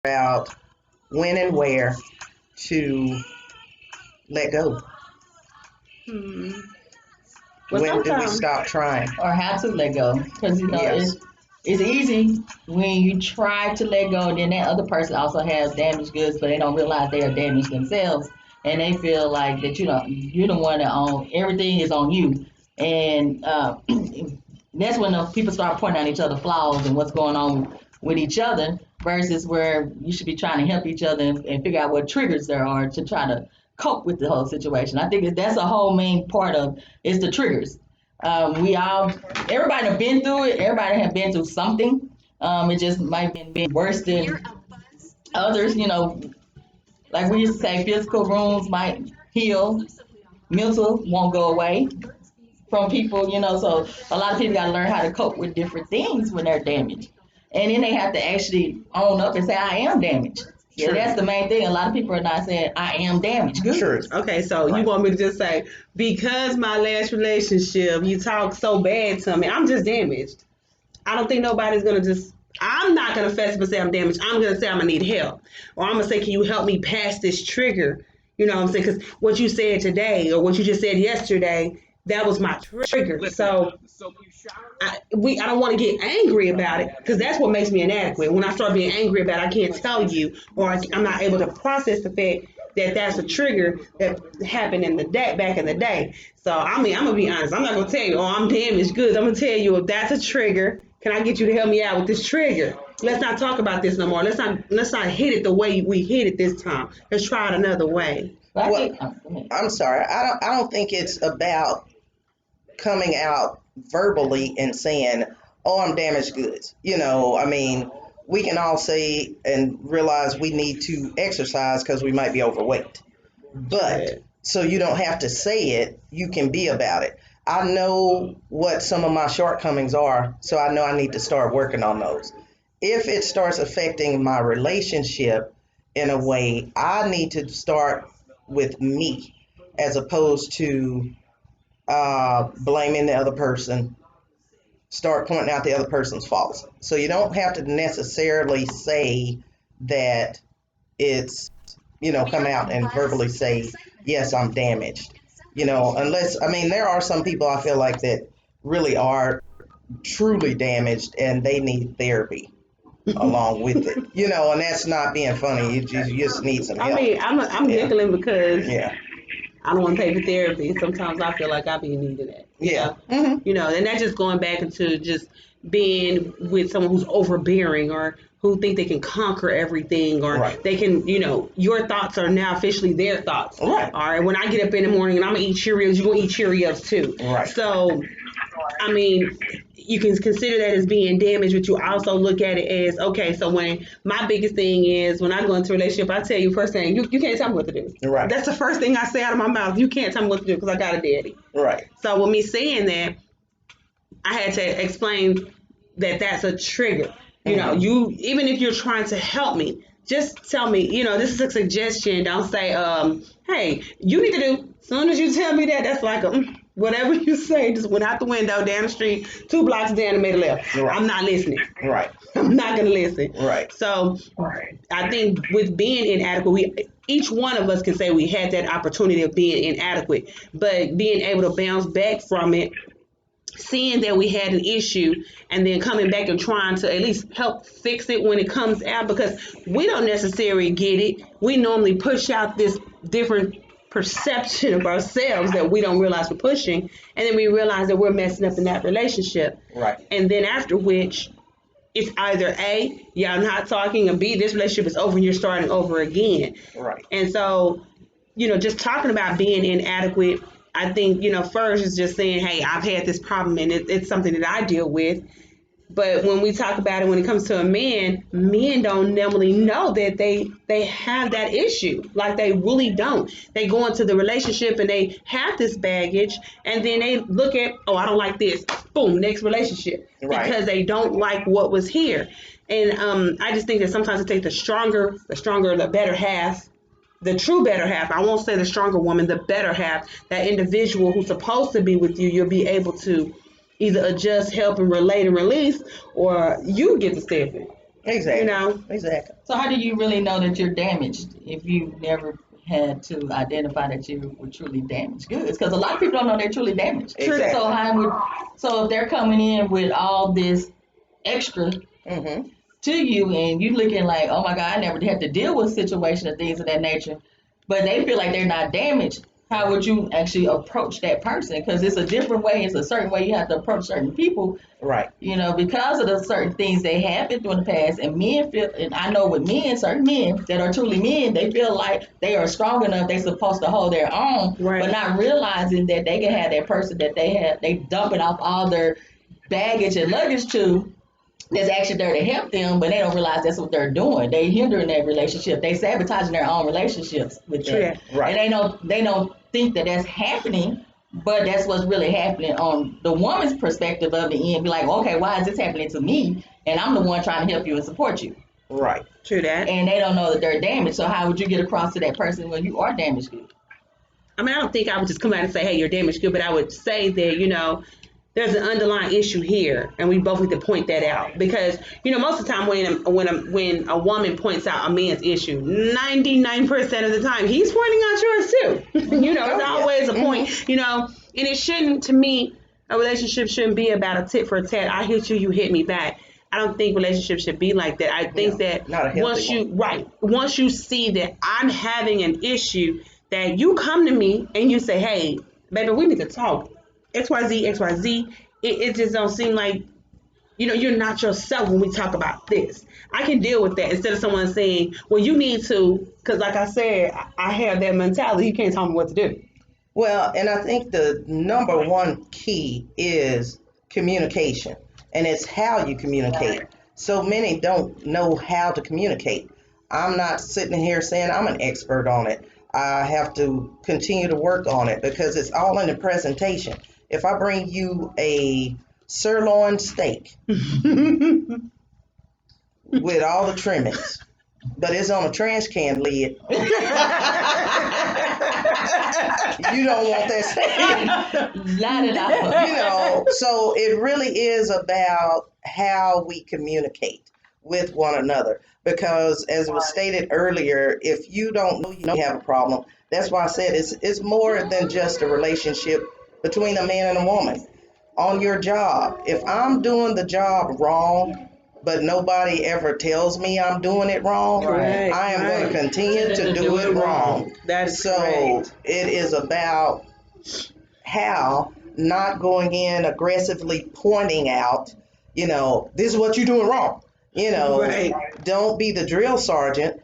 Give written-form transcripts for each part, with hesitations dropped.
out when and where to let go. Hmm. Well, When do we sometimes, stop trying? or how to let go. Because Yes. it's easy when you try to let go, then that other person also has damaged goods, but they don't realize they are damaged themselves, and they feel like that you're the one that own everything is on you, and that's when the people start pointing out each other flaws and what's going on with each other, versus where you should be trying to help each other and figure out what triggers there are to try to cope with the whole situation. I think that's a whole main part of it's the triggers. We all, everybody have been through it. Everybody have been through something. It just might be worse than others. Like we used to say, physical wounds might heal, mental won't go away from people. So a lot of people got to learn how to cope with different things when they're damaged, and then they have to actually own up and say, "I am damaged." Yeah, true. that's the main thing. A lot of people are not saying, "I am damaged." True. Good. Okay, so you Right. want me to just say, because my last relationship, you talk so bad to me, I'm just damaged. I don't think nobody's gonna just. I'm not gonna fess up and say I'm damaged. I'm gonna say I'm gonna need help, or I'm gonna say, can you help me pass this trigger? You know what I'm saying? Because what you said today, or what you just said yesterday, that was my trigger. So I don't want to get angry about it because that's what makes me inadequate. When I start being angry about it, I can't tell you, or I'm not able to process the fact that that's a trigger that happened in the day back in the day. So I mean, I'm gonna be honest. I'm not gonna tell you, oh, I'm damaged goods. I'm gonna tell you if that's a trigger. Can I get you to help me out with this trigger? Let's not talk about this no more. Let's not hit it the way we hit it this time. Let's try it another way. But I Well, think, go ahead. I'm sorry. I don't think it's about coming out verbally and saying, "Oh, I'm damaged goods." I mean, we can all say and realize we need to exercise because we might be overweight. But But so you don't have to say it, you can be about it. I know what some of my shortcomings are, so I know I need to start working on those. If it starts affecting my relationship in a way, I need to start with me as opposed to blaming the other person, start pointing out the other person's faults. So you don't have to necessarily say that it's, come out and verbally say, yes, I'm damaged. Unless, I mean, there are some people I feel like that really are truly damaged and they need therapy along with it, and that's not being funny. You just need some I help. mean, I'm Yeah. giggling because Yeah. I don't want to pay for therapy. Sometimes I feel like I be needing it. Yeah. Hmm. And that's just going back into just being with someone who's overbearing or who think they can conquer everything or Right. they can, your thoughts are now officially their thoughts. Right. All right. When I get up in the morning and I'm gonna eat Cheerios, you're gonna eat Cheerios too. Right. So I mean, you can consider that as being damaged, but you also look at it as okay. So when my biggest thing is when I go into a relationship, I tell you first thing, you can't tell me what to do. Right. That's the first thing I say out of my mouth. You can't tell me what to do because I got a daddy. Right. So with me saying that, I had to explain that that's a trigger. Mhm. You even if you're trying to help me, just tell me, this is a suggestion. Don't say, hey, you need to do. As soon as you tell me that, that's like whatever you say just went out the window down the street, 2 blocks down and made a left. Right. I'm not listening. Right. I'm not gonna listen. Right. So I think with being inadequate, each one of us can say we had that opportunity of being inadequate, but being able to bounce back from it, seeing that we had an issue and then coming back and trying to at least help fix it when it comes out because we don't necessarily get it. We normally push out this different perception of ourselves that we don't realize we're pushing, and then we realize that we're messing up in that relationship. Right. And then after which it's either A, y'all not talking, or B, this relationship is over and you're starting over again. Right. And so just talking about being inadequate, I think, first is just saying, hey, I've had this problem and it's something that I deal with. But when we talk about it, when it comes to a man, men don't normally know that they have that issue. Like they really don't. They go into the relationship and they have this baggage, and then they look at, oh, I don't like this. Boom, next relationship Right. because they don't like what was here. And I just think that sometimes it takes the better half, the true better half. I won't say the stronger woman, the better half, that individual who's supposed to be with you. You'll be able to either adjust, help, and relate and release, or you get to step in. Exactly. You know? Exactly. So how do you really know that you're damaged if you never had to identify that you were truly damaged goods? Because a lot of people don't know they're truly damaged. Exactly. So if they're coming in with all this extra Mm-hmm. to you and you looking like, oh my God, I never had to deal with situations and things of that nature, but they feel like they're not damaged, how would you actually approach that person? Because it's a different way, it's a certain way you have to approach certain people, Right. because of the certain things they have been through in the past. And men feel, and I know with men, certain men that are truly men, they feel like they are strong enough, they're supposed to hold their own, Right. but not realizing that they can have that person that they dumping off all their baggage and luggage to, that's actually there to help them, but they don't realize that's what they're doing. They hindering that relationship. They sabotaging their own relationships with True them. that. Right. And they don't think that that's happening, but that's what's really happening on the woman's perspective of the end. Be like, okay, why is this happening to me? And I'm the one trying to help you and support you. Right. True that. And they don't know that they're damaged. So how would you get across to that person when you are damaged good? I mean, I don't think I would just come out and say, hey, you're damaged good, but I would say that, there's an underlying issue here, and we both need to point that out. Because, most of the time when a woman points out a man's issue, 99% of the time, he's pointing out yours too. It's always a point, and it shouldn't, to me, a relationship shouldn't be about a tit for tat. I hit you, you hit me back. I don't think relationships should be like that. I think that not a healthy one. once you see that I'm having an issue, that you come to me and you say, hey, baby, we need to talk. XYZ. It just don't seem like, you're not yourself when we talk about this. I can deal with that instead of someone saying, well, you need to, because like I said, I have that mentality. You can't tell me what to do. Well, and I think the number one key is communication, and it's how you communicate. So many don't know how to communicate. I'm not sitting here saying I'm an expert on it. I have to continue to work on it because it's all in the presentation. If I bring you a sirloin steak with all the trimmings, but it's on a trash can lid, you don't want that steak. Not at all. So it really is about how we communicate with one another. Because as was stated earlier, if you don't know you have a problem, that's why I said it's more than just a relationship between a man and a woman. On your job, if I'm doing the job wrong, but nobody ever tells me I'm doing it wrong, Right, I am going right. to continue to do it wrong. That is So correct. it is about how, not going in aggressively pointing out, this is what you're doing wrong. Right. Don't be the drill sergeant.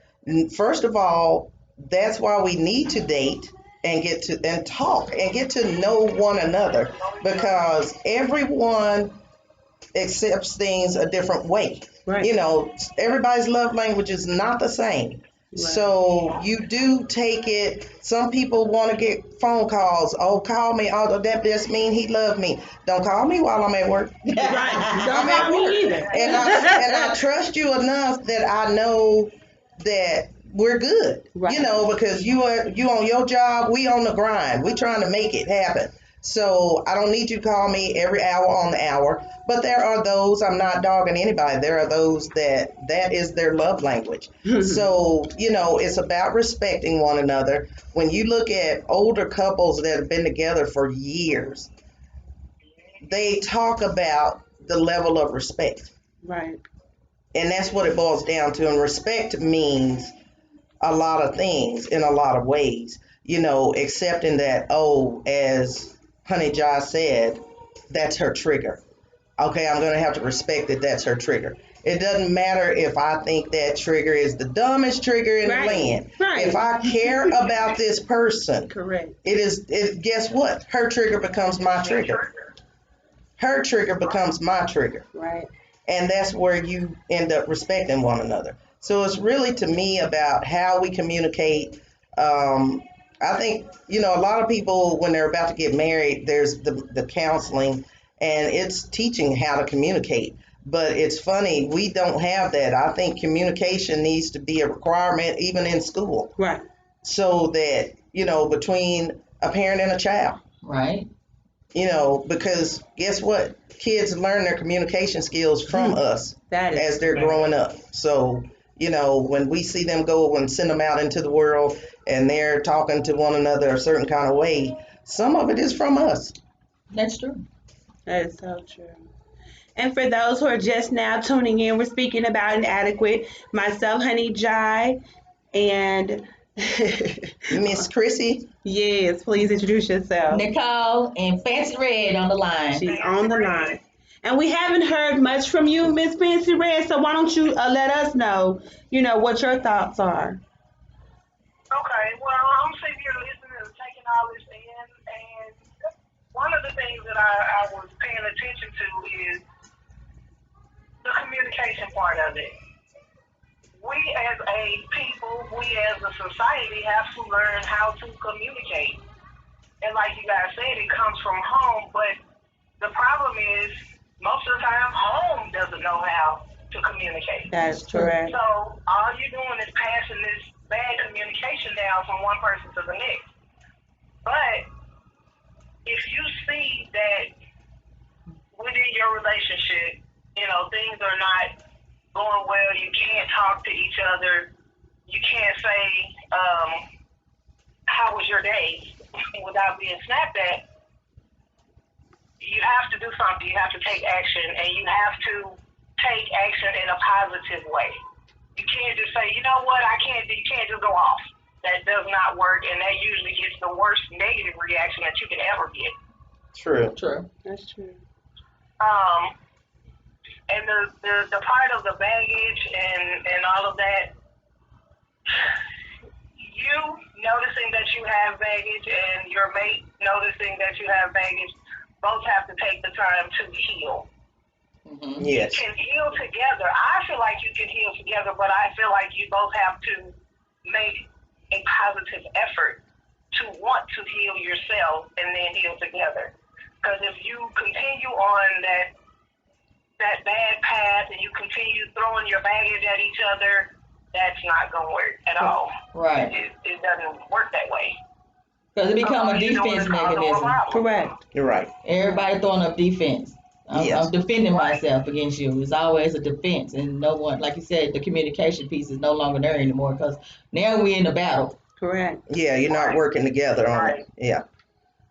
First of all, that's why we need to date and talk and get to know one another, because everyone accepts things a different way. Right. Everybody's love language is not the same. Right. So you do take it. Some people want to get phone calls. Oh, call me. Oh, that just mean he loved me. Don't call me while I'm at work. Right. Don't I'm at call me work. either. And I trust you enough that I know that we're good. Right. Because you on your job, we on the grind. We trying to make it happen. So I don't need you to call me every hour on the hour. But there are those, I'm not dogging anybody, there are those that is their love language. So, it's about respecting one another. When you look at older couples that have been together for years, they talk about the level of respect. Right. And that's what it boils down to. And respect means a lot of things in a lot of ways. Accepting that, as Honey Josh said, that's her trigger. Okay, I'm going to have to respect that that's her trigger. It doesn't matter if I think that trigger is the dumbest trigger in the land. Right. If I care about this person, Correct. guess what? Her trigger becomes my trigger. Her trigger becomes my trigger. Right. And that's where you end up respecting one another. So it's really, to me, about how we communicate. I think, a lot of people, when they're about to get married, there's the counseling, and it's teaching how to communicate. But it's funny, we don't have that. I think communication needs to be a requirement even in school. Right. So that, between a parent and a child. Right. because guess what? Kids learn their communication skills from us That is as they're correct. growing up. So, when we see them go and send them out into the world and they're talking to one another a certain kind of way, some of it is from us. That's true. That is so true. And for those who are just now tuning in, we're speaking about Inadequate. Myself, Honey Jai, and Miss Chrissy, yes, please introduce yourself. Nicole and Fancy Red on the line. She's on the line. And we haven't heard much from you, Miss Fancy Red, so why don't you let us know, what your thoughts are. Okay, well, I'm sitting here listening and taking all this in, and one of the things that I was paying attention to is the communication part of it. We as a people, we as a society have to learn how to communicate. And like you guys said, it comes from home, but the problem is most of the time home doesn't know how to communicate. That's correct. So all you're doing is passing this bad communication down from one person to the next. But if you see that within your relationship, things are not going well, you can't talk to each other, you can't say, how was your day without being snapped at, you have to do something, you have to take action, and you have to take action in a positive way. You can't just say, you know what, you can't just go off. That does not work, and that usually gets the worst negative reaction that you can ever get. True. That's true. And the part of the baggage and all of that, you noticing that you have baggage and your mate noticing that you have baggage, both have to take the time to heal. Mm-hmm. yes. You can heal together. I feel like you can heal together, but I feel like you both have to make a positive effort to want to heal yourself and then heal together. Because if you continue on that bad path and you continue throwing your baggage at each other, that's not going to work at all. Right. It doesn't work that way. Because it become a You're doing defense it to cause more mechanism. problems. Correct. You're right. Everybody throwing up defense. Yes. I'm defending myself against you. It's always a defense, and no one, like you said, the communication piece is no longer there anymore because now we're in a battle. Correct. Yeah, you're not working together on Right. it. Yeah.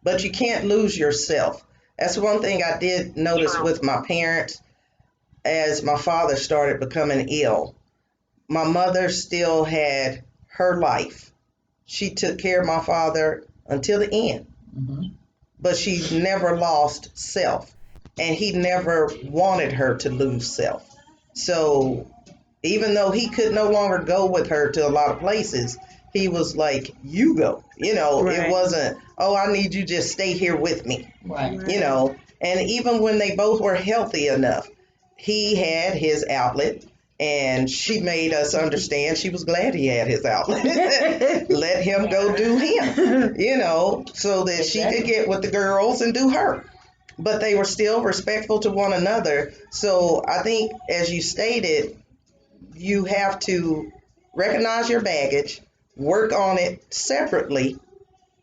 But you can't lose yourself. That's one thing I did notice True. with my parents as my father started becoming ill. My mother still had her life. She took care of my father until the end, Mm-hmm. but she never lost self. And he never wanted her to lose self. So even though he could no longer go with her to a lot of places, he was like, you go. Right. It wasn't, oh, I need you just stay here with me. Right. And even when they both were healthy enough, he had his outlet and she made us understand she was glad he had his outlet. Let him go do him, so that she could get with the girls and do her. But they were still respectful to one another. So I think, as you stated, you have to recognize your baggage, work on it separately,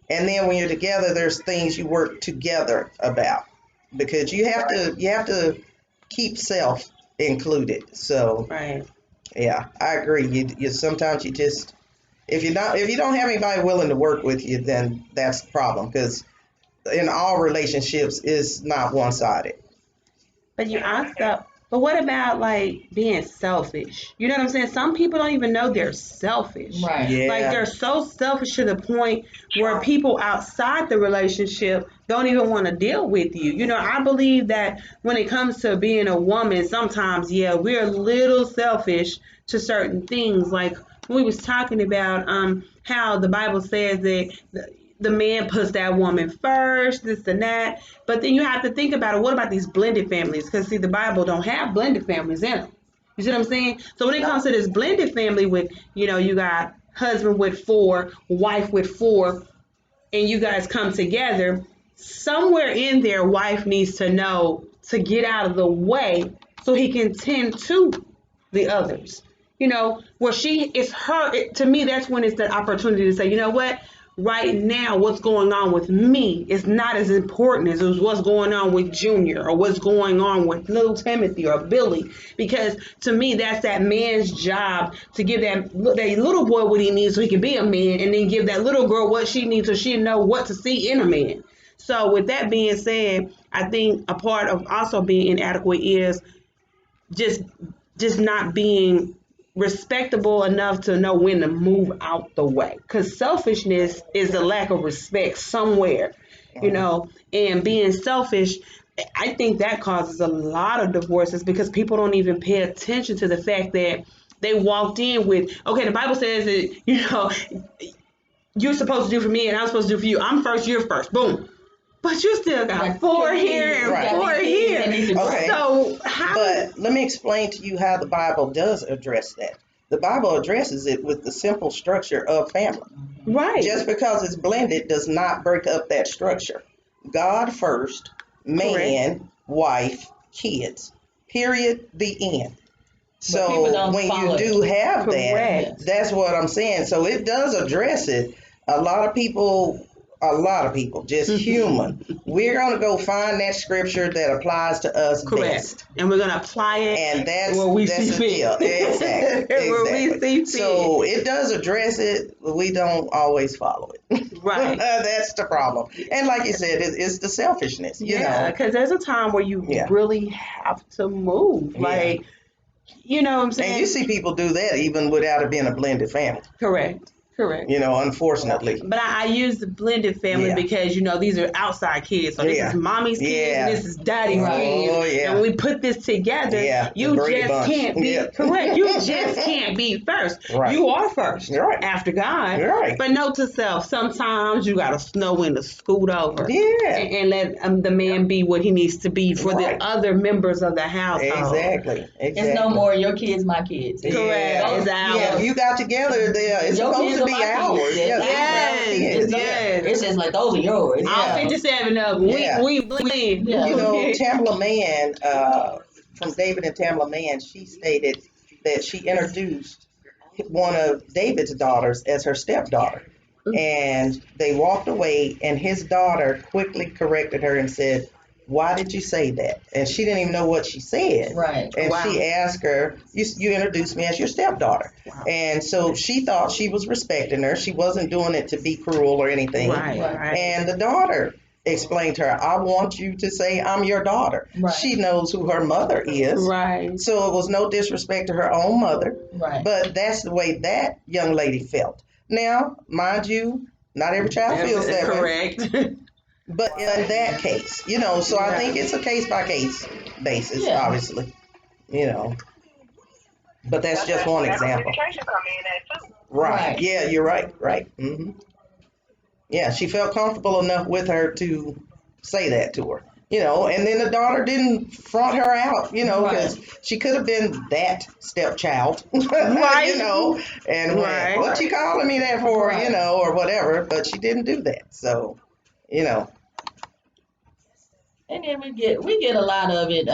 and then when you're together, there's things you work together about, because you have to keep self included. So Right. yeah, I agree. You sometimes you just, if you don't have anybody willing to work with you, then that's the problem, because in all relationships is not one-sided. But what about like being selfish? You know what I'm saying? Some people don't even know they're selfish. Right. Yeah. Like they're so selfish to the point where people outside the relationship don't even want to deal with you. I believe that when it comes to being a woman, sometimes, we're a little selfish to certain things. Like we was talking about how the Bible says that the man puts that woman first, this and that. But then you have to think about it. What about these blended families? Because see, the Bible don't have blended families in them. You see what I'm saying? So when it comes to this blended family with, you got husband with 4, wife with 4, and you guys come together, somewhere in there, wife needs to know to get out of the way so he can tend to the others. Where to me, that's when it's the opportunity to say, you know what? right now what's going on with me is not as important as what's going on with Junior or what's going on with little Timothy or Billy. Because to me, that's that man's job to give that little boy what he needs so he can be a man, and then give that little girl what she needs so she know what to see in a man. So with that being said, I think a part of also being inadequate is just just not being respectable enough to know when to move out the way, because selfishness is a lack of respect somewhere, and being selfish, I think that causes a lot of divorces because people don't even pay attention to the fact that they walked in with, okay, the Bible says that you're supposed to do for me and I'm supposed to do for you. I'm first, you're first, boom. But you still got Right. four here and Right. four here. Okay. So how? But let me explain to you how the Bible does address that. The Bible addresses it with the simple structure of family. Right. Just because it's blended does not break up that structure. God first, man, wife, kids. Period. The end. people So don't when follow you do have Correct. that, that's what I'm saying. So it does address it. A lot of people, just human. We're going to go find that scripture that applies to us Correct. best. And we're going to apply it And that's where we that's see the fit. deal. Exactly. Where we Exactly. see fit. So it does address it, but we don't always follow it. Right. That's the problem. And like you said, it's the selfishness, you Yeah, know. because there's a time where you Yeah. really have to move. Yeah. Like, you know what I'm saying? And you see people do that even without it being a blended family, Correct. unfortunately. But I use the blended family Yeah. because, these are outside kids. So this Yeah. is mommy's kids Yeah. and this is daddy's Right. kids. Oh, yeah. And when we put this together, Yeah, the you Brady just Bunch. can't be Yeah. correct. You just can't be first. Right. You are first Right. after God. Right. But note to self, sometimes you got to know when to scoot over. Yeah. And let the man be what he needs to be for Right. the other members of the household. Exactly. It's no more your kids, my kids. Correct. Yeah. It's Yeah, ours. if you got together there, it's Your supposed kids to are be my kids. ours. Yes. Yes. Yes. It's just like those are yours. All Yeah. 57 of them. Yeah. We blend. Yeah. You know, Tamla Mann, from David and Tamla Mann, she stated that she introduced one of David's daughters as her stepdaughter. And they walked away, and his daughter quickly corrected her and said, "Why did you say that?" And she didn't even know what she said. Right. And Wow. she asked her, you introduced me as your stepdaughter. Wow. And so she thought she was respecting her. She wasn't doing it to be cruel or anything. Right. And the daughter explained to her, "I want you to say I'm your daughter." Right. She knows who her mother is. Right. So it was no disrespect to her own mother. Right. But that's the way that young lady felt. Now, mind you, not every child feels that way. Correct. But in that case, so I think it's a case by case basis, Yeah. obviously, But that's just one example. Communication come in at too. Right. Right. Yeah, you're right. Right. Yeah, she felt comfortable enough with her to say that to her. And then the daughter didn't front her out, because she could have been that stepchild, Right. and Right. what you calling me that for, Right. or whatever, but she didn't do that. So, And then we get a lot of it.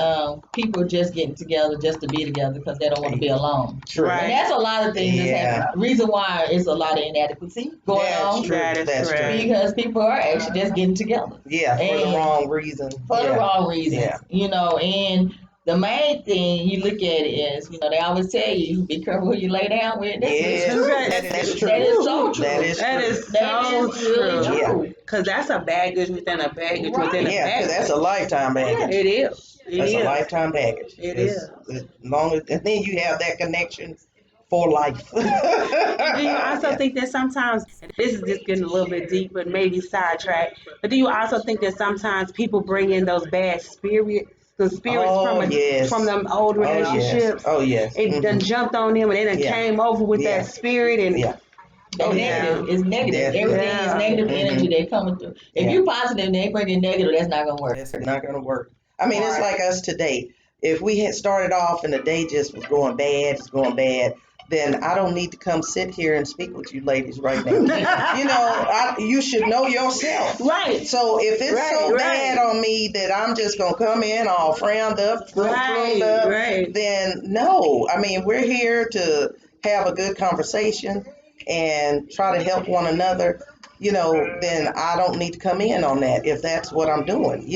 People just getting together just to be together because they don't want to be alone. true. Right. And that's a lot of things that's Yeah. happening. Reason why is a lot of inadequacy going That's on true. That is That's correct. true. because people are actually just getting together Yeah, for the And- wrong reason. for the Yeah. wrong reasons. Yeah. And the main thing you look at is, they always tell you, be careful who you lay down with. Yes, true. that's true. That is so true. That is That true. is That so is really true. true. Because that's a baggage within a baggage Right. within a Yeah, 'cause baggage. that's a lifetime baggage. It is. It That's is. a lifetime baggage. It It's- as long as, and then you have that connection for life. Do you also Yeah. think that sometimes, this is just getting a little bit deep, but maybe sidetracked, but do you also think that sometimes people bring in those bad spirits, the spirits Oh, yes. from them old Oh yes. relationships? Oh yes. It done jumped on them and they done Yeah. came over with Yeah. that spirit and Yeah. That Oh, negative yeah. is negative. Definitely. Everything Yeah. is negative Mhm. energy that coming through. If Yeah. you positive and they bring in negative, that's not gonna work. It's not gonna work. I mean, it's Right. like us today. If we had started off and the day just was going bad, then I don't need to come sit here and speak with you ladies right now. You should know yourself. Right. So if it's so Right, bad right. on me that I'm just gonna come in all frowned up, Right, frowned up, right. then no. I mean, we're here to have a good conversation and try to help one another. then I don't need to come in on that if that's what I'm doing.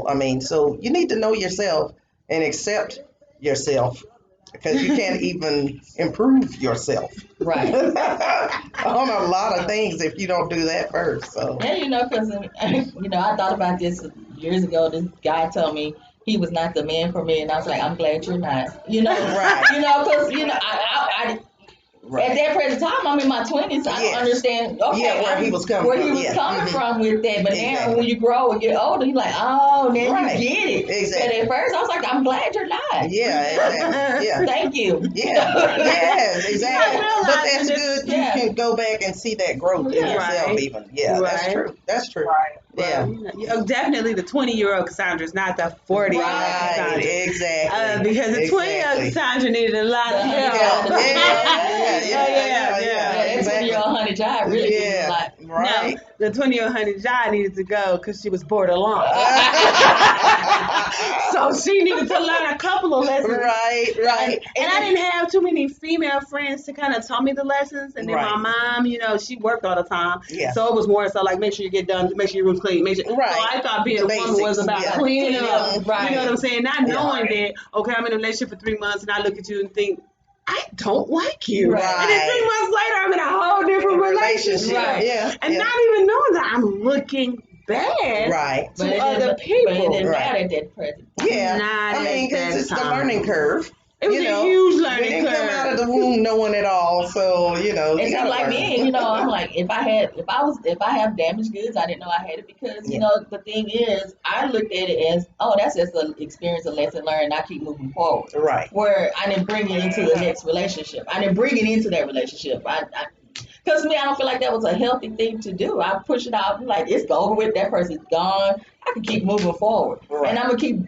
I mean, so you need to know yourself and accept yourself because you can't even improve yourself Right. on a lot of things if you don't do that first. So Yeah, because I thought about this years ago. This guy told me he was not the man for me, and I was like, I'm glad you're not. Right. Because I right. at that present time, I'm in my 20s. I don't Yes. understand. Okay, Yeah, where he was coming where from, he was yeah. coming Mhm. from with that. But now, Exactly. when you grow and get older, you're like, oh, now Right. you get it. Exactly. But at first, I was like, I'm glad you're not. Yeah, exactly. Yeah. Thank you. Yeah, yes, exactly. realizing But that's this- good. You yeah. can go back and see that growth in Yeah. yourself, Right. even. Yeah, that's Right. true. That's true. Right. Yeah. Definitely the 20-year-old Cassandra is not the 40-year-old Right. Cassandra. Exactly. Because the 20-year-old Exactly. Cassandra needed a lot of Yeah. help. Yeah, that exactly. 20-year-old honey jive really did a Yeah. lot. Right. No, the 20-year-old honey Jai needed to go because she was bored alone. So she needed to learn a couple of lessons. Right. And I didn't have too many female friends to kind of tell me the lessons. And then Right. my mom, she worked all the time. Yeah. So it was more so like, make sure you get done, make sure your room's clean. Right. So I thought being The a woman was basics, about yeah. cleaning Cleaning up. up, right. You know what I'm saying? Not Yeah. knowing that, okay, I'm in a relationship for 3 months and I look at you and think, I don't like you. Right. And then 3 months later, I'm in a whole different relationship. Right. Yeah. And yeah. not even knowing that I'm looking bad Right. to other people. But it didn't Right. matter at that present. Yeah. Not I mean, at because that it's the time. learning curve. It was you a know, huge we learning didn't come out of curve. the womb knowing it all, so you And see, gotta like learn. me, I'm like, if I have damaged goods, I didn't know I had it because, Yeah. the thing is, I looked at it as, oh, that's just an experience, a lesson learned, and I keep moving forward. Right. Where I didn't bring it into the next relationship. I didn't bring it into that relationship. Because me, I don't feel like that was a healthy thing to do. I push it out, like, it's over with, that person's gone. I can keep moving forward. Right. And I'm going to keep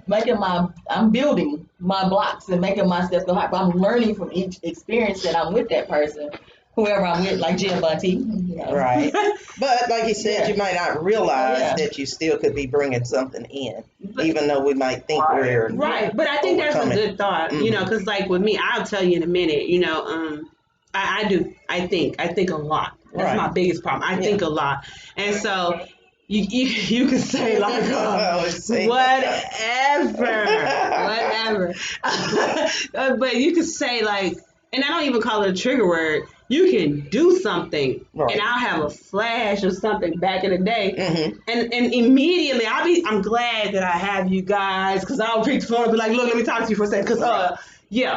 I'm building my blocks and making my steps go high. But I'm learning from each experience that I'm with that person, whoever I'm with, like Jim Bunty. Right. But like you said, Yeah. you might not realize Yeah. that you still could be bringing something in, even though we might think we're Right, but I think that's a Overcoming. good thought, Mhm. because like with me, I'll tell you in a minute, I do, I think a lot. That's Right. my biggest problem. I think a lot. And so you can say like, Let's see. whatever. But you could say like, and I don't even call it a trigger word. You can do something, Right. and I'll have a flash of something back in the day, Mhm. and immediately I'm glad that I have you guys, because I'll pick the phone and be like, look, let me talk to you for a second, because yeah,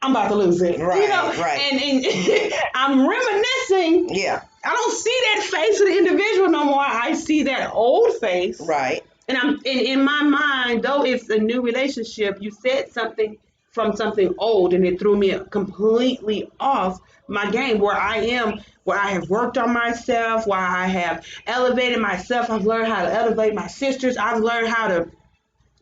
I'm about to lose it, Right, right. and I'm reminiscing. Yeah. I don't see that face of the individual no more. I see that old face, Right. and I'm in my mind, though it's a new relationship, you said something from something old, and it threw me completely off my game where I have worked on myself, where I have elevated myself. I've learned how to elevate my sisters. I've learned how to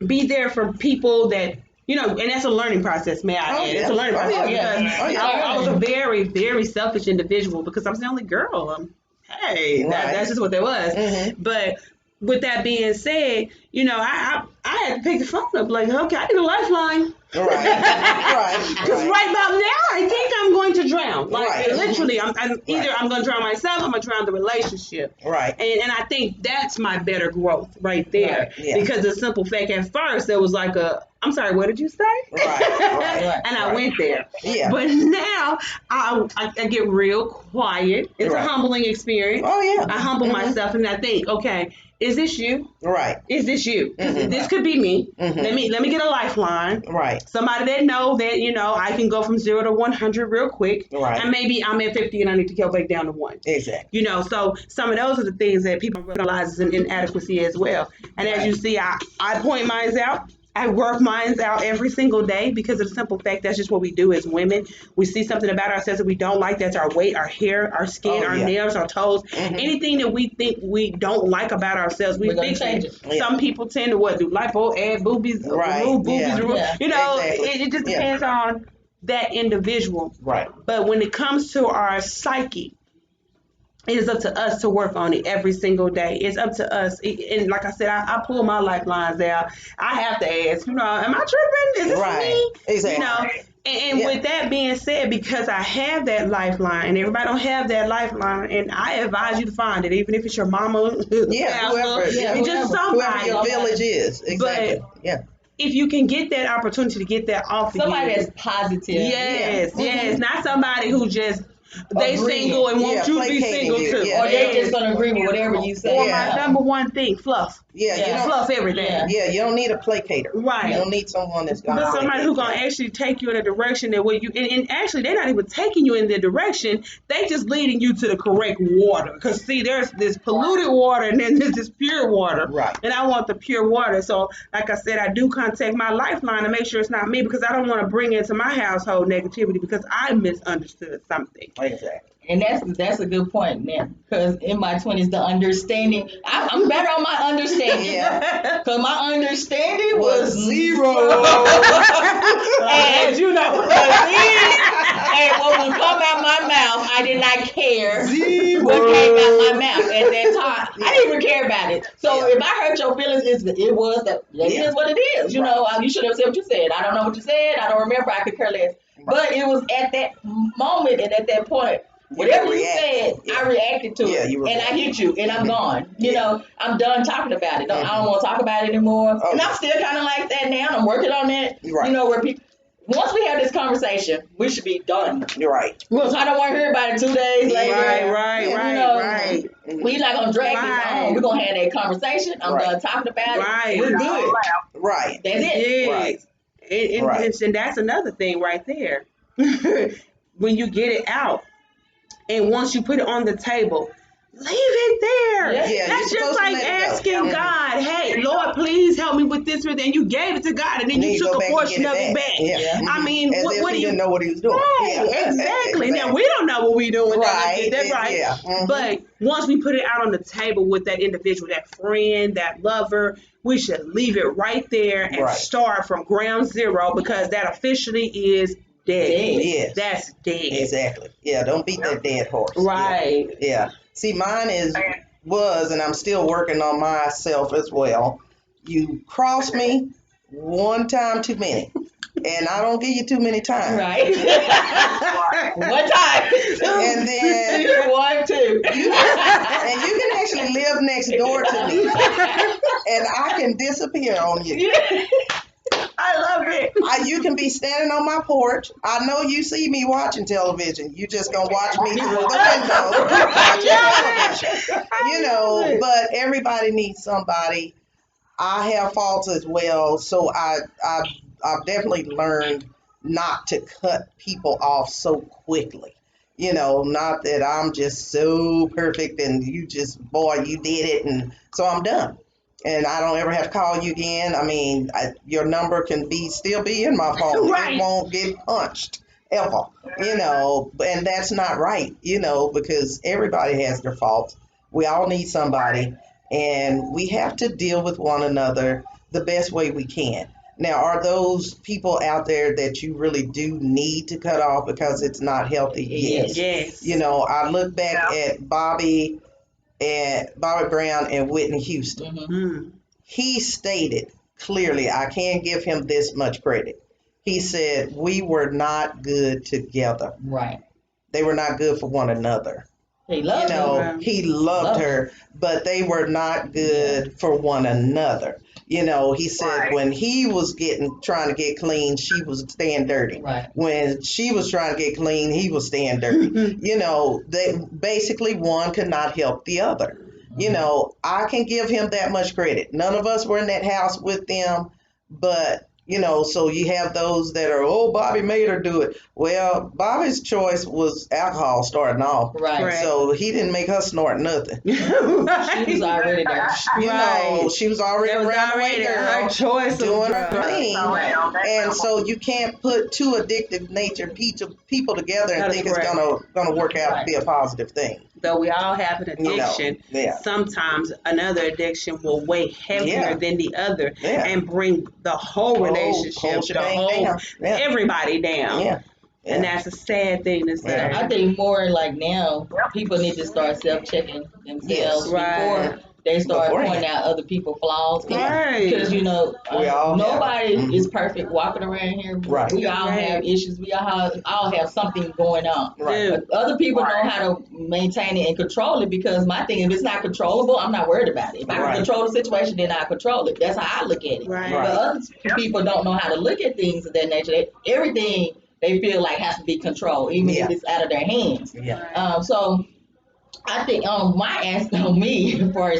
be there for people that, and that's a learning process, may I Oh, add. yeah. It's a learning Oh, process yeah. because Oh, yeah. I was a very, very selfish individual because I was the only girl. Hey, Right. that's just what that was. Mhm. But with that being said, I had to pick the phone up like, okay, I need a lifeline. Right. Right. Because right about now, I think I'm going to drown. Like Right. literally, I'm either Right. I'm going to drown myself, I'm going to drown the relationship. Right. And I think that's my better growth right there. Right, yeah. Because the simple fact, at first, it was like I'm sorry, what did you say? Right. And I right. went there. Yeah. But now I get real quiet. It's Right. a humbling experience. Oh yeah. I humble Mhm. myself and I think, okay, is this you? Right. Is this you? 'Cause Mhm. this could be me. Mhm. Let me get a lifeline. Right. Somebody that know that, I can go from 0 to 100 real quick. Right. And maybe I'm at 50 and I need to go back down to 1. Exactly. So some of those are the things that people realize is an inadequacy as well. And as you see, I point mine out. I work mine out every single day because of the simple fact that's just what we do as women. We see something about ourselves that we don't like. That's our weight, our hair, our skin, Oh, our yeah. nails, our toes. Mhm. Anything that we think we don't like about ourselves, we We're gonna fix change it. it. Yeah. Some people tend to do lipo, add boobies, Right, remove boobies, yeah. remove. Yeah. Exactly. It just Yeah. depends on that individual. Right. But when it comes to our psyche, it is up to us to work on it every single day. It's up to us. And like I said, I pull my lifelines out. I have to ask, am I tripping? Is this Right. me? Exactly. And Yeah. with that being said, because I have that lifeline, and everybody don't have that lifeline, and I advise you to find it, even if it's your mama, Yeah, pastor, whoever, yeah, it's just whoever whoever your somebody. village is. Exactly. Yeah. If you can get that opportunity to get that off of Somebody you, that's positive. yes, Yeah. yes, not somebody who just they Agreeing. single and want Yeah, you to be placating single you. too. Yeah. Or they just gonna agree with whatever you say. Or Yeah. my number one thing, fluff, Yeah, you Yeah. don't. fluff everything. Yeah. Yeah, you don't need a placater. Right. You don't need someone that's gonna. But somebody placate who's gonna you. actually take you in a direction that where you and actually they're not even taking you in the direction, they just leading you to the correct water. Cause see, there's this polluted water and then there's this pure water. Right. And I want the pure water. So like I said, I do contact my lifeline to make sure it's not me because I don't want to bring into my household negativity because I misunderstood something. Exactly. And that's a good point, man. Because in my 20s, the understanding, I'm better on my understanding. Yeah. Because my understanding was Was zero. As you know. And what would come out my mouth, I did not care what came out my mouth at that time. I didn't even care about it. So Yeah. if I hurt your feelings, it was that. It Yeah. is what it is. You know, you should have said what you said. I don't know what you said. I don't remember. I could care less. But it was at that moment and at that point. Whatever you said, Yeah. I reacted to Yeah, it, you and I hit reacted. you, and I'm gone. You know, I'm done talking about it. I don't want to talk about it anymore. Oh. And I'm still kind of like that now. And I'm working on that. Right. You know, where people, once we have this conversation, we should be done. You're right. Because I don't want to hear about it 2 days later. Right. We're not gonna drag this Right. on. We're gonna have that conversation. I'm Right. done talking about Right. it. We're good. Right. That's it. Yes. Right. And, Right. and that's another thing right there. When you get it out, and once you put it on the table, leave it there. Yeah. Yeah, That's you're just supposed to like let it go. asking Mhm. God, hey, Lord, please help me with this, and you gave it to God, and then And then you go took back a and portion get of it back. Yeah. Yeah. I mean, As what if do he you didn't know what he was doing. Right, Yeah. exactly. Now we don't know what we're doing. Right. That's right. Yeah. Mhm. But once we put it out on the table with that individual, that friend, that lover, we should leave it right there and Right. start from ground zero because that officially is dead. Yes. That's dead. Exactly. Yeah. Don't beat that dead horse. Right. Yeah. See, mine was, and I'm still working on myself as well. You cross me one time too many, and I don't give you too many times. Right. One time. And then, 1, 2. and you can actually live next door to me, and I can disappear on you. I love it. You can be standing on my porch. I know you see me watching television. You just gonna watch me through the window watching television. You know, but everybody needs somebody. I have faults as well, so I've definitely learned not to cut people off so quickly. You know, not that I'm just so perfect and you just, boy, you did it, and so I'm done. And I don't ever have to call you again. I mean, your number can still be in my phone. Right. It won't get punched ever, you know, and that's not right, you know, because everybody has their faults. We all need somebody, and we have to deal with one another the best way we can. Now, are those people out there that you really do need to cut off because it's not healthy? Yes. Yes. You know, I look back at Bobby Brown and Whitney Houston. Mm-hmm. He stated clearly, I can't give him this much credit. He said, we were not good together. Right. They were not good for one another. He loved You know, her. he loved her, but they were not good for one another. You know, he said when he was trying to get clean, she was staying dirty. Right. When she was trying to get clean, he was staying dirty. You know, they basically one could not help the other. You know, I can give him that much credit. None of us were in that house with them, but you know, so you have those that are, oh, Bobby made her do it. Well, Bobby's choice was alcohol starting off. Right. So he didn't make her snort nothing. She was already there. You know, she was already That was around the already way, her girl, choice of doing her drugs. thing. And so you can't put two addictive nature people together and That is think it's correct. gonna work out to be a positive thing. Though we all have an You know, addiction, yeah. sometimes another addiction will weigh heavier Yeah. than the other Yeah. and bring the whole relationship, whole the shebang whole down. Yeah. everybody down. Yeah. And that's a sad thing to say. Yeah. I think more like now, people need to start self-checking themselves Yes. Right. before they start Beforehand. pointing out other people's flaws. Right. Because, you know, We all nobody have. is perfect walking around here. Right. We all have issues. We all have something going on. Right. Dude. But other people know how to maintain it and control it, because my thing, if it's not controllable, I'm not worried about it. If I can Right. control the situation, then I control it. That's how I look at it. Right. But other people don't know how to look at things of that nature. Everything they feel like has to be controlled, even Yeah. if it's out of their hands. Yeah. So I think my ask on me, for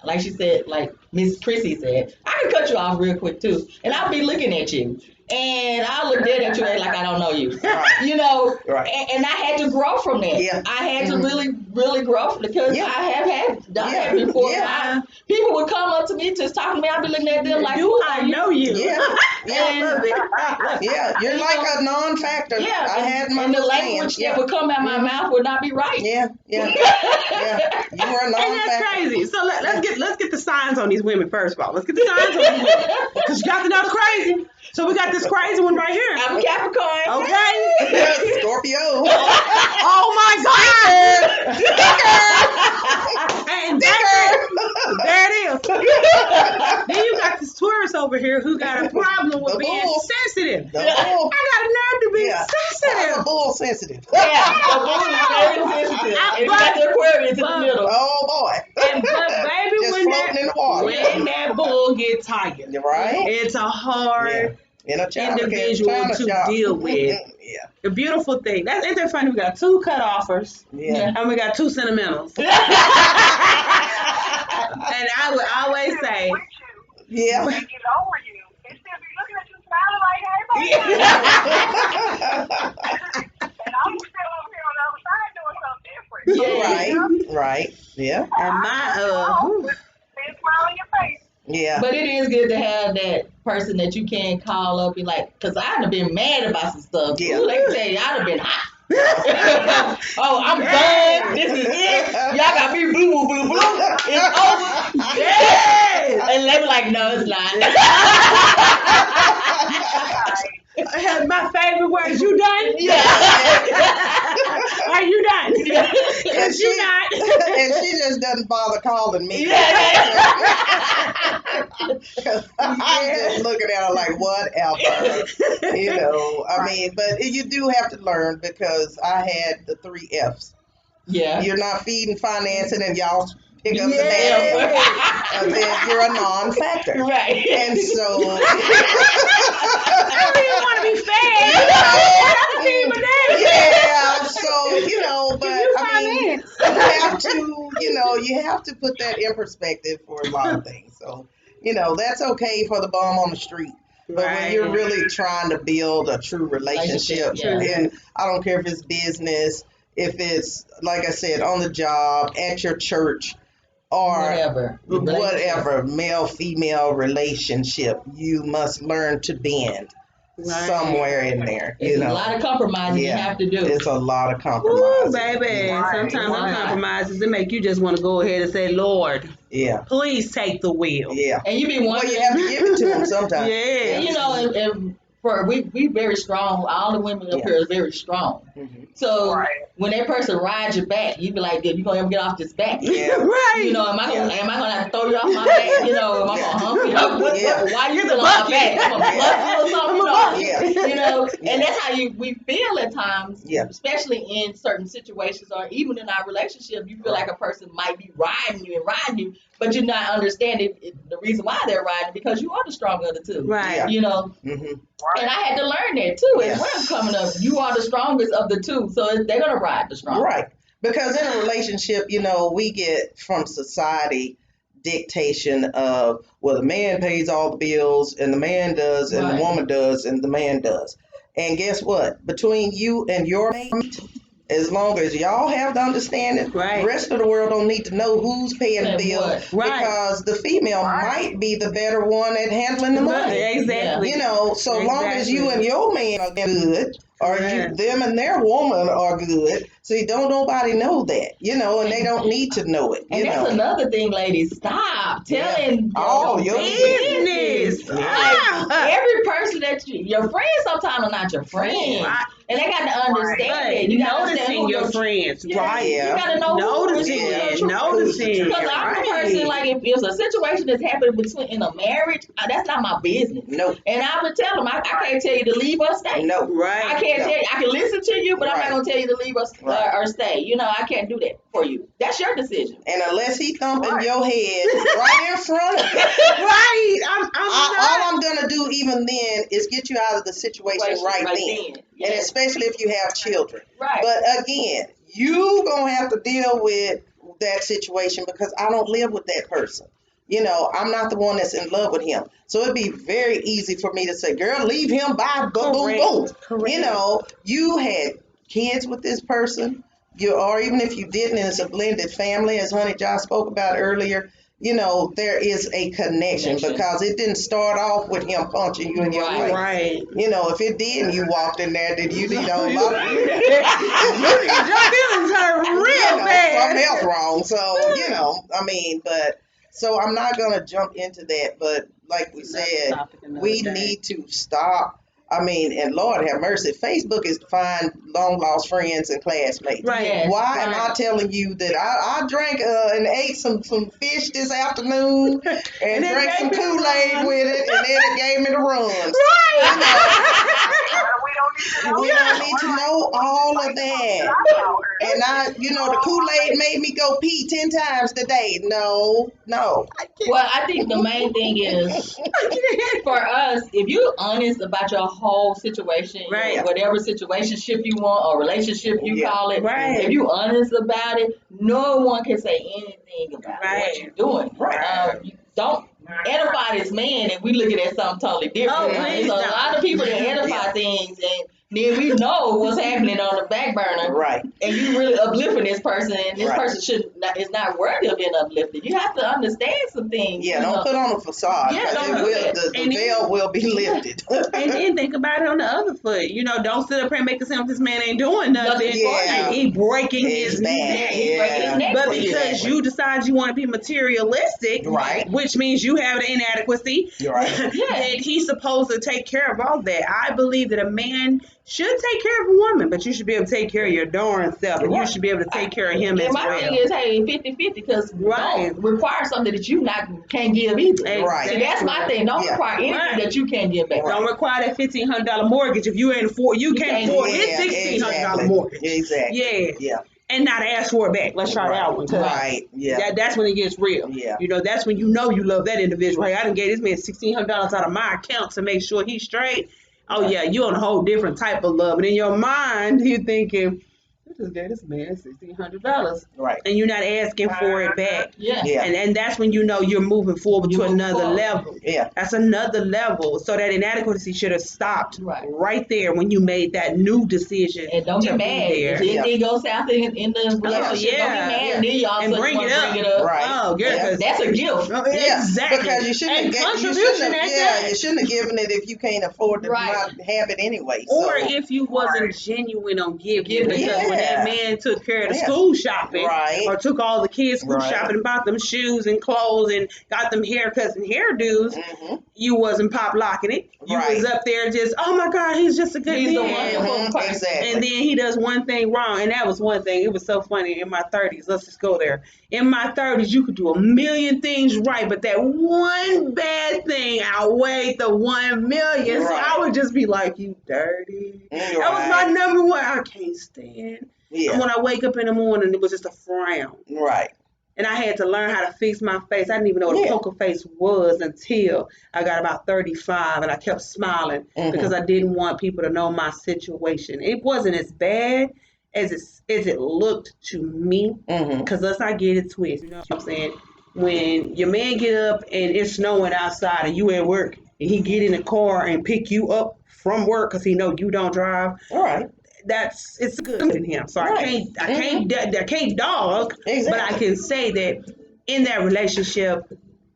like she said, like Miss Chrissy said, I can cut you off real quick too, and I'll be looking at you, and I'll look dead at you like I don't know you, Right. you know. Right. And I had to grow from that. Yeah. I had to really grow from it, because Yeah. I have done Yeah. that before. Yeah. People would come up to me just talking to me. I'd be looking at them like, Do who I are you? know you? Yeah. Yeah. And Yeah. You're You like know, a non-factor. yeah, I had my and the little language saying. that would come out my mouth would not be right. Yeah. Yeah. Yeah. You were a And that's non-factor. crazy. So let's get the signs on these women first of all. Let's get the signs on these women, because you got to know the crazy. So we got this crazy one right here. I'm a Capricorn. Okay. Yeah, Scorpio. Oh my God. And there it is. Then you got this Taurus over here who got a problem with The being bull. sensitive. The I bull. got a nerve to be Yeah. sensitive. I'm a bull sensitive. Yeah, the moon is very sensitive. And you got the Aquarius in the middle. Oh boy. But baby, Just when floating in the water. when that bull gets tired, Right? it's a hard In a China individual China to shop. deal with. Yeah. The beautiful thing. Isn't that funny? We got 2 cut-offers Yeah. and we got 2 sentimentals. And I would always say, With you, Yeah. when it get over you, it still be looking at you smiling like, hey, baby. And I'm still over here on the other side doing something different. Yeah. Right. Yeah. and my Then smile on your face. Yeah. But it is good to have that person that you can call up and like, because I'd have been mad about some stuff. Yeah. Ooh, they can tell you, I'd have been hot. Oh, I'm done. This is it. Y'all got me blue, blue, blue, blue. It's over. Yes. And they be like, no, it's not. my favorite words, you done? Are you done? And Because you not. and she just doesn't bother calling me. I'm just looking at her like, whatever. You know, I mean, but you do have to learn, because I had the 3 F's. Yeah. You're not feeding, financing, and y'all pick up the Yeah. damn. Then you're a non-factor. Right. And so, I didn't want to be fed. I'm team of that. yeah, so, you know, but You I mean, you have to put that in perspective for a lot of things. So, you know, that's okay for the bum on the street. But when you're really trying to build a true relationship, Yeah. and I don't care if it's business, if it's, like I said, on the job, at your church, or whatever, male-female relationship, you must learn to bend somewhere in there. It's a lot of compromising you have to do. It's a lot of Ooh, compromise. baby. Right. Sometimes them compromises, it make you just want to go ahead and say, Lord, Yeah. please take the wheel. Yeah. And you be Well, wondering, you have to give it to them sometimes. Yeah. you know, and for we very strong. All the women up here are very strong. Mhm. So Right. when that person rides your back, you be like, you gonna ever get off this back? Yeah. Right. You know, am I gonna have to throw you off my back? You know, am I gonna hump you? Why you still on my back? I'm gonna bluff you or something. Yeah. You know, and that's how we feel at times, Yeah. especially in certain situations or even in our relationship. You feel like a person might be riding you, but you're not understanding the reason why they're riding, because you are the stronger of the two. Right. Yeah. You know, Mhm. and I had to learn that too Yeah. as well coming up. You are the strongest of the two, so they're gonna ride the strongest. Right. Because in a relationship, you know, we get from society dictation of, well, the man pays all the bills, and the man does, and Right. the woman does, and the man does. And guess what? Between you and your mate, as long as y'all have the understanding, Right. the rest of the world don't need to know who's paying the And bill, what. Right. because the female might be the better one at handling the money. Exactly. You know, so long as you and your man are good, or Correct. them and their woman are good. See, don't nobody know that, and they don't need to know it, And that's another thing, ladies. Stop telling all your business. Yeah. Ah. Every person your friends sometimes are not your friends. Right. And they got to understand it. You got to understand Noticing who your friends, right? Yeah. You got to know Noticing who it, your noticing. Because I'm the person, like, if it's a situation that's happening in a marriage, that's not my business. No. And I would tell them, I can't tell you to leave or stay. No. Right. I can't tell you. I can listen to you, but I'm not Right. going to tell you to leave or stay. I can't do that for you. That's your decision. And unless he thumping your head right in front of you, Right. all I'm gonna do even then is get you out of the situation right then. Yes. And especially if you have children. Right. But again, you gonna have to deal with that situation because I don't live with that person. I'm not the one that's in love with him. So it'd be very easy for me to say, girl, leave him, bye, boom, boom, boom. Correct. You had kids with this person, or even if you didn't, and it's a blended family, as Honey Josh spoke about earlier, there is a connection because it didn't start off with him punching you in your face. Right. If it did and you walked in there, then you need a whole lot of Your feelings hurt real bad. something else wrong. So, so I'm not going to jump into that, but like we said, we need to stop. And Lord have mercy, Facebook is to find long lost friends and classmates. Right. Yes, Why am I telling you that I drank and ate some fish this afternoon and it drank some gave me the Kool-Aid runs. with it, and then it gave me the runs. We don't need to know all of that. And the Kool-Aid made me go pee 10 times today. No. Well, I think the main thing is for us, if you're honest about your whole situation, Right. whatever situationship you want or relationship you call it, Right. if you're honest about it, no one can say anything about what you're doing. Right. You don't edify this man, and we looking at something totally different. Oh, There's please a don't. lot of people that edify things, and then we know what's happening on the back burner. Right. And you really uplifting this person, and this Right. person is not worthy of being uplifted. You have to understand some things. Yeah, don't put on a facade. Yeah, 'Cause don't do that. the veil will be lifted. And then think about it on the other foot. Don't sit up here and make it sound this man ain't doing nothing. Yeah. And he breaking It's his bad. neck. He's breaking his neck But for you. because you decide you want to be materialistic, Right. which means you have the inadequacy, Right. that he's supposed to take care of all that. I believe that a man should take care of a woman, but you should be able to take care of your darn self, and you should be able to take care of him as And my well. thing is, hey, 50-50, because Right. don't require something that you can't give either. Right. See, that's my thing. Don't Yeah. require anything Right. that you can't give back. Don't require that $1,500 mortgage if you ain't afford. You can't afford his $1,600 mortgage. Exactly. Yeah. Yeah. And not ask for it back. Let's try that one. 'cause Right. Yeah. That's when it gets real. Yeah. That's when you love that individual. Hey, I done gave this man $1,600 out of my account to make sure he's straight. Oh yeah, you on a whole different type of love. And in your mind, you're thinking, I just gave this man $1,600. Right. And you're not asking for it back. Yeah. Yeah. And that's when you're moving forward You're to moving another forward. level. Yeah. That's another level. So that inadequacy should have stopped Right. there when you made that new decision. And don't to get be mad. there. If anything goes south in the relationship, yeah, don't get mad. yeah. And then y'all And suddenly bring wanna it up. bring it up. Right. Oh, good. Yeah. 'Cause- That's a gift. Yeah, Exactly. because you shouldn't And have contribution at that. you shouldn't have given it if you can't afford to Right. not have it anyway. Or So, if you wasn't genuine on giving, because when Yeah. that man took care of the Yeah. school shopping, Right. or took all the kids school Right. shopping and bought them shoes and clothes and got them haircuts and hairdos, Mhm. you wasn't pop locking it. You Right. was up there just, oh my God, he's just a good He's the man. wonderful person. Exactly. And then he does one thing wrong, and that was one thing. It was so funny in my 30s. Let's just go there. In my 30s, you could do a million things right, but that one bad thing outweighed the 1,000,000. So Right. I would just be like, you dirty. That was Right. my number one. I can't stand. Yeah. And when I wake up in the morning, it was just a frown. Right. And I had to learn how to fix my face. I didn't even know what a Yeah. poker face was until I got about 35, and I kept smiling Mhm. because I didn't want people to know my situation. It wasn't as bad as it looked to me, Mhm. because let's not get it twisted. You know what I'm saying? When your man get up and it's snowing outside and you at work, and he get in the car and pick you up from work because he know you don't drive, All right. it's good in him. So Right. I can't dog, but I Exactly. can say that in that relationship,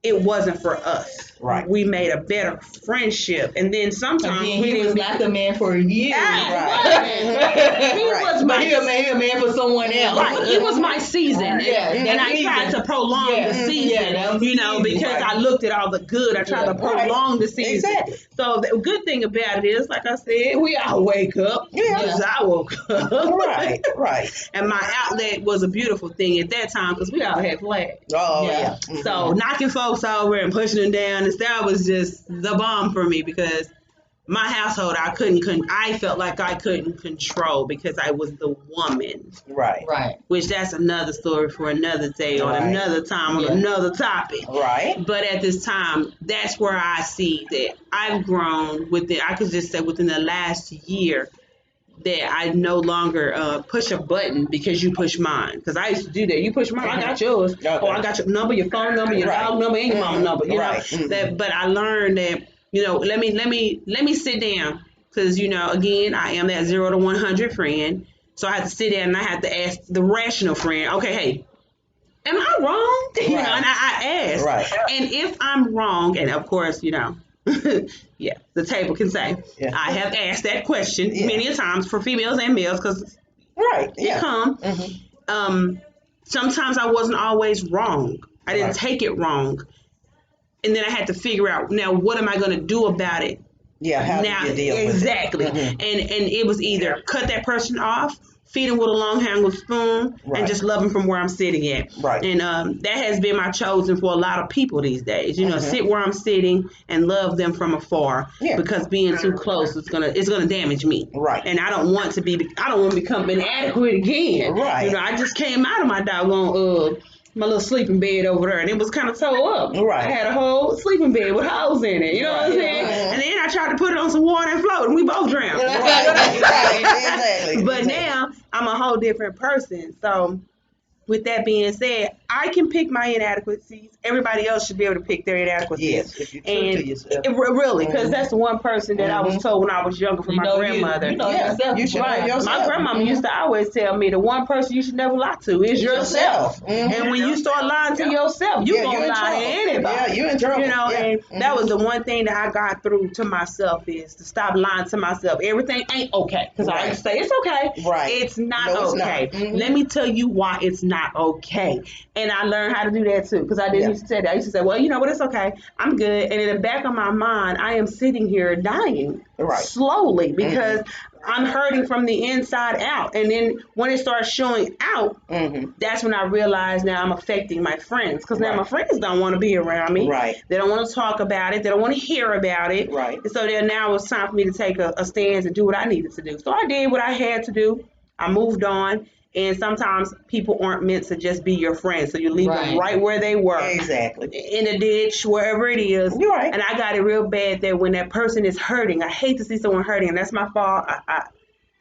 it wasn't for us. Right. We made a better friendship, and then sometimes Again, we he didn't was like a man for you. Right. He Right. was But my he a man for someone else. Right, he was my season, Yeah, and that I tried season. to prolong Yeah, the season, yeah, that was you the know, season. because Right. I looked at all the good. I tried to Yeah. prolong the season. Exactly. So the good thing about it is, like I said, we all wake up. Yeah. Because I woke up. Right. Right. And my outlet was a beautiful thing at that time because we all had flags. Oh Yeah. yeah. Mhm. So knocking folks over and pushing them down, that was just the bomb for me because my household I felt like I couldn't control because I was the woman, Right. Right. which that's another story for another day on Right. another time on Yeah. another topic. Right. But at this time, that's where I see that I've grown I could just say within the last year that I no longer push a button because you push mine. Because I used to do that. You push mine, I got yours. Okay. Oh, I got your number, your phone number, your Right. dog number, and your mama number. You Right. know. Mhm. That, but I learned that let me sit down because again I am that 0 to 100 friend. So I had to sit down and I had to ask the rational friend. Okay, hey, am I wrong? And I asked. Right. And if I'm wrong, and of course, yeah, the table can say, Yeah. I have asked that question Yeah. many a times for females and males because Right. it Yeah. come. Mhm. Sometimes I wasn't always wrong. I didn't Right. take it wrong. And then I had to figure out, now, what am I going to do about it? Yeah. How Now, do you deal exactly. with it? Mhm. And it was either cut that person off, feed him with a long handled spoon, Right. and just love him from where I'm sitting at. Right. And that has been my chosen for a lot of people these days. Sit where I'm sitting and love them from afar. Yeah. Because being too close it's gonna damage me. Right. And I don't want to become inadequate again. Right. I just came out of my doggone my little sleeping bed over there, and it was kind of tore up. Right. I had a whole sleeping bed with holes in it. You know what I'm Right. saying? Right. And then I tried to put it on some water and float, and we both drowned. Right. Exactly. But Exactly. now I'm a whole different person. So with that being said, I can pick my inadequacies. Everybody else should be able to pick their inadequacies. Yes. If you're true And to yourself. really, because that's the one person that I was told when I was younger from my grandmother. You know Yeah, yourself. you should know Right. yourself. My grandmama used to always tell me the one person you should never lie to is yourself. Mhm. And when you start lying to yourself, you Yeah, gonna you in lie trouble. to anybody. Yeah, you in trouble. Yeah. Yeah. That was the one thing that I got through to myself is to stop lying to myself. Everything ain't okay. Because I Right. used to say, it's okay. Right. It's not No, it's okay. not. Mhm. Let me tell you why it's not okay. And I learned how to do that too. Because I didn't Yeah. used to say that. I used to say, well, you know what, it's okay. I'm good. And in the back of my mind, I am sitting here dying Right. slowly because I'm hurting from the inside out. And then when it starts showing out, Mhm. that's when I realize now I'm affecting my friends because now Right. my friends don't want to be around me. Right. They don't want to talk about it. They don't want to hear about it. Right. And so then now it's time for me to take a stance and do what I needed to do. So I did what I had to do. I moved on. And sometimes people aren't meant to just be your friends. So you leave them right where they were. Exactly. In a ditch, wherever it is. You're right. And I got it real bad that when that person is hurting, I hate to see someone hurting, and that's my fault.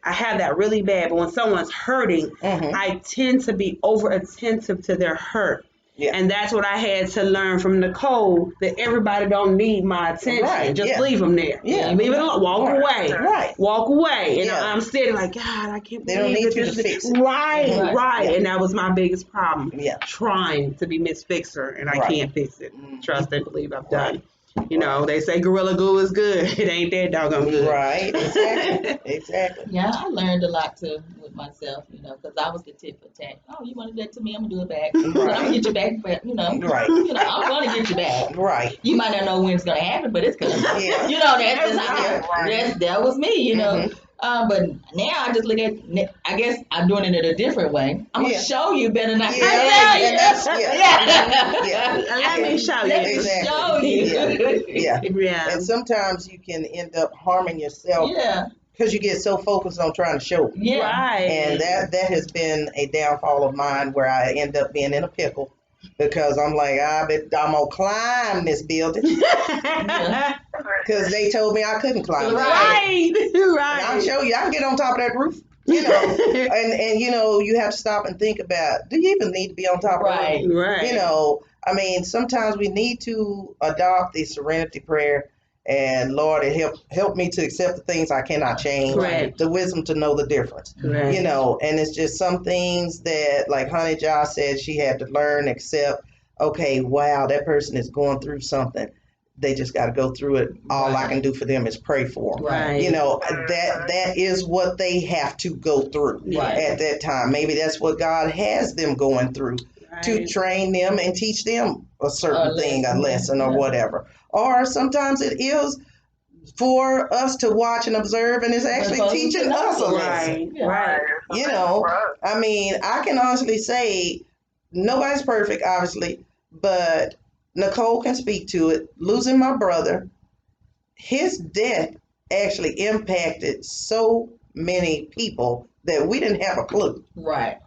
I have that really bad. But when someone's hurting, Mhm. I tend to be over attentive to their hurt. Yeah. And that's what I had to learn from Nicole, that everybody don't need my attention. Right, Just yeah. leave them there. Yeah. Leave it alone. Walk Right. away. Right. Walk away. And Yeah. I'm sitting like, God, I can't They believe don't need that you this to is- fix it. Right, Mhm. right. Yeah. And that was my biggest problem. Yeah. Trying to be Miss Fixer, and I Right. can't fix it. Mhm. Trust and believe I've Right. done. They say Gorilla Glue is good. It ain't that doggone good. Right. Exactly. Exactly. Yeah, I learned a lot too with myself, because I was the tit for tat. Oh, you want to do that to me? I'm gonna do it back. But I'm gonna get you back, but Right. I'm gonna get you back. Right. You might not know when it's gonna happen, but it's gonna. Yeah. That's just how that was me. Mhm. But now I just look at. I guess I'm doing it in a different way. I'm gonna Yeah. show you better than I can Yeah, tell you. and that's- yeah. Yeah. Let me show you. Let me Exactly. show you. Yeah. Yeah. And sometimes you can end up harming yourself Yeah. because you get so focused on trying to show. Yeah. Right. And that has been a downfall of mine where I end up being in a pickle because I'm like, I'm gonna climb this building because they told me I couldn't climb that. Right. And Right. I'll show you. I can get on top of that roof. And you have to stop and think about, do you even need to be on top of Right. the roof? Right. I mean, sometimes we need to adopt the serenity prayer and Lord, it help me to accept the things I cannot change, Correct. the wisdom to know the difference. Correct. And it's just some things that, like Honey Josh said, she had to learn, accept, okay, wow, that person is going through something. They just got to go through it. All I Right. can do for them is pray for them. Right. You know, that is what they have to go through Right. at that time. Maybe that's what God has them going through to Right. train them and teach them a certain thing, a lesson, or Yeah. whatever. Or sometimes it is for us to watch and observe, and it's actually for us to teaching know. us a lesson. Right. Yeah. Right. You know, Right. I mean, I can honestly say nobody's perfect, obviously, but Nicole can speak to it. Losing my brother, his death actually impacted so many people that we didn't have a clue Right.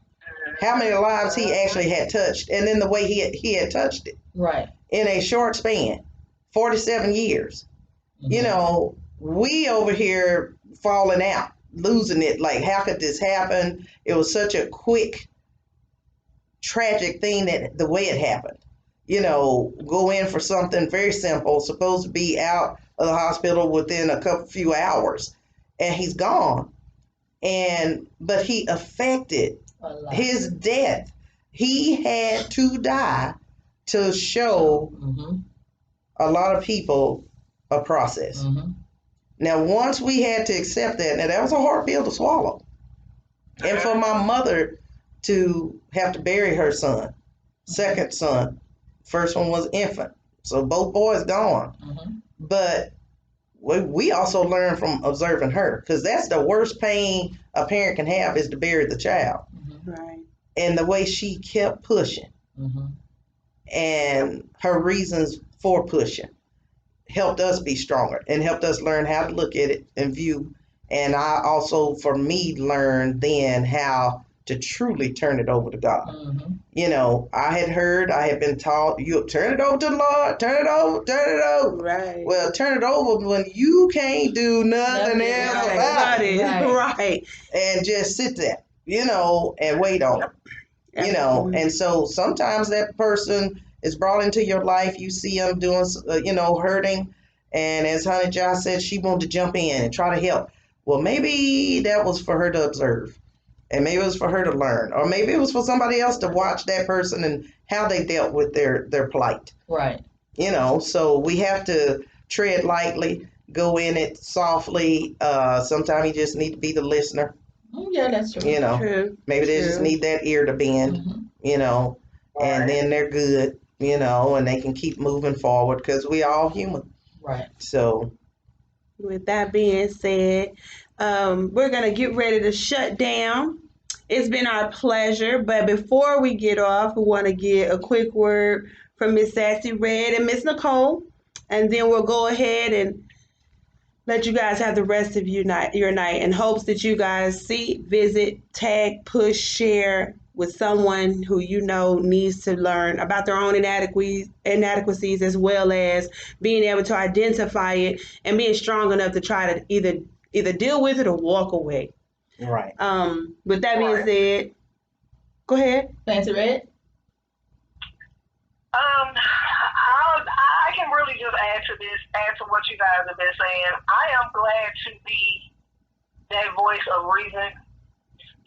how many lives he actually had touched, and then the way he had touched it Right. in a short span, 47 years. You know, we over here falling out, losing it. Like, how could this happen? It was such a quick, tragic thing that the way it happened. You know, go in for something very simple, supposed to be out of the hospital within a few hours, and he's gone. But he affected A lot. his death. He had to die to show Mm-hmm. a lot of people a process. Mm-hmm. Now, once we had to accept that, now that was a hard pill to swallow. And for my mother to have to bury her son, second son, first one was infant. So both boys gone. Mm-hmm. But we also learned from observing her, because that's the worst pain a parent can have, is to bury the child. Right. And the way she kept pushing Mm-hmm. and her reasons for pushing helped us be stronger and helped us learn how to look at it and view. And I also, for me, learned then how to truly turn it over to God. Mm-hmm. You know, I had been taught, you turn it over to the Lord, turn it over. Right. Well, turn it over when you can't do nothing Nothing else else about it, Right. and just sit there, you know, and wait on it. You know, and so sometimes that person is brought into your life. You see them doing, hurting, and as Honey Josh said, she wanted to jump in and try to help. Well, maybe that was for her to observe, and maybe it was for her to learn, or maybe it was for somebody else to watch that person and how they dealt with their plight. Right. You know, so we have to tread lightly, go in it softly. Sometimes you just need to be the listener. Yeah, that's true. You know, True. maybe they just True. need that ear to bend. Mm-hmm. You know, and then they're good. You know, and they can keep moving forward, because we all human. Right. So With that being said, we're going to get ready to shut down. It's been our pleasure, but before we get off, we want to get a quick word from Miss Sassy Red and Miss Nicole, and then we'll go ahead and let you guys have the rest of your night in hopes that you guys see, visit, tag, push, share with someone who you know needs to learn about their own inadequacies, as well as being able to identify it and being strong enough to try to either deal with it or walk away. right. With that being said, go ahead. Fancy Red? I can really just add to what you guys have been saying. I am glad to be that voice of reason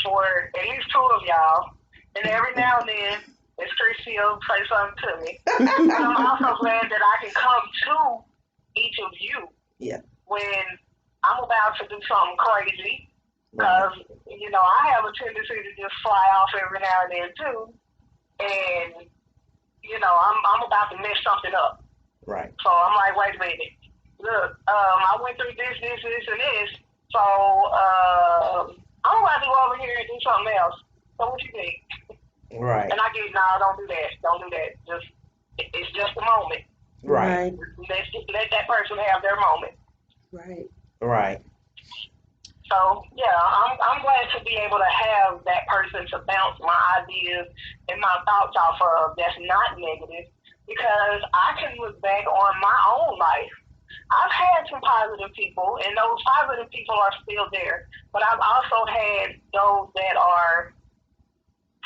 for at least two of y'all. And every now and then, Miss Christie will say something to me. I'm also glad that I can come to each of you when I'm about to do something crazy. Because, I have a tendency to just fly off every now and then, too. And, I'm about to mess something up. Right. So I'm like, wait a minute. Look, I went through this, and this. So I'm about to go over here and do something else. So what you think? Right. And I get, don't do that. Don't do that. It's just a moment. Right. Let that person have their moment. Right. Right. So yeah, I'm glad to be able to have that person to bounce my ideas and my thoughts off of that's not negative, because I can look back on my own life. I've had some positive people, and those positive people are still there, but I've also had those that are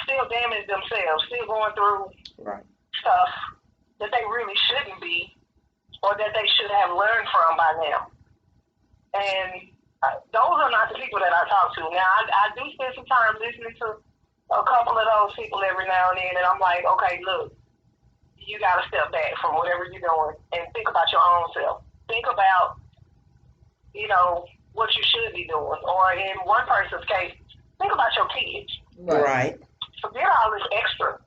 still damaged themselves, still going through stuff that they really shouldn't be, or that they should have learned from by now. And those are not the people that I talk to. Now, I do spend some time listening to a couple of those people every now and then, and I'm like, okay, look, you got to step back from whatever you're doing and think about your own self. Think about, what you should be doing. Or in one person's case, think about your kids. Right. Forget all this extra.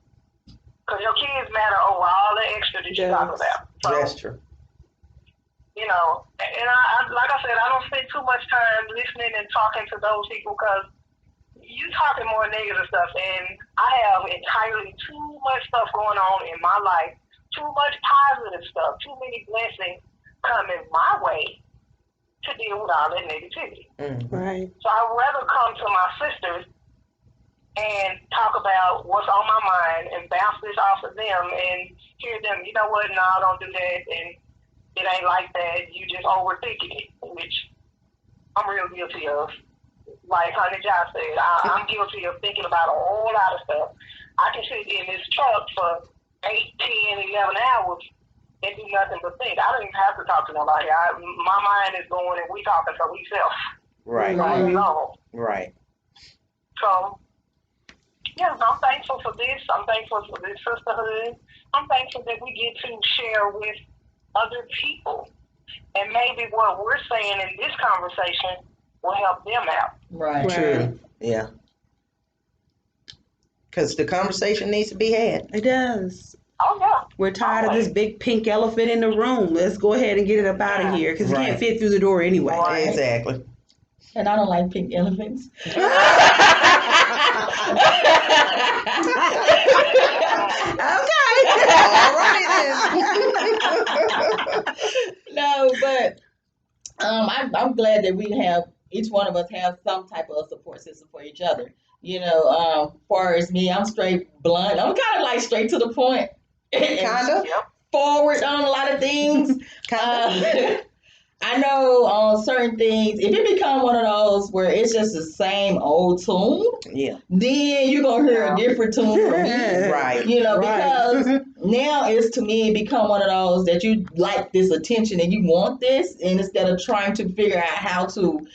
Because your kids matter over all the extra that you're talking about. So, That's true. and I like I said, I don't spend too much time listening and talking to those people because you talking more negative stuff, and I have entirely too much stuff going on in my life, too much positive stuff, too many blessings coming my way to deal with all that negativity. Mm-hmm. Right. So I'd rather come to my sisters and talk about what's on my mind and bounce this off of them and hear them, you know what, no, don't do that, and it ain't like that, you just overthinking it, which I'm real guilty of. Like Honey Josh said, I'm guilty of thinking about a whole lot of stuff. I can sit in this truck for 8, 10, 11 hours and do nothing but think. I don't even have to talk to nobody. My mind is going and we talking to ourselves. Right. Right. So, yeah, I'm thankful for this. I'm thankful for this sisterhood. I'm thankful that we get to share with other people. And maybe what we're saying in this conversation will help them out. Right. True. Yeah. Because the conversation needs to be had. It does. Oh, yeah. We're tired of this big pink elephant in the room. Let's go ahead and get it up out of here because it can't fit through the door anyway. Right. Exactly. And I don't like pink elephants. Okay. All right then. No, but I'm glad that we have, each one of us have some type of support system for each other. Far as me, I'm straight blunt. I'm kind of like straight to the point. Kind of. Forward on a lot of things. I know on certain things, if it become one of those where it's just the same old tune, then you're going to hear a different tune from me. Right. Because now it's, to me, become one of those that you like this attention and you want this, and instead of trying to figure out how to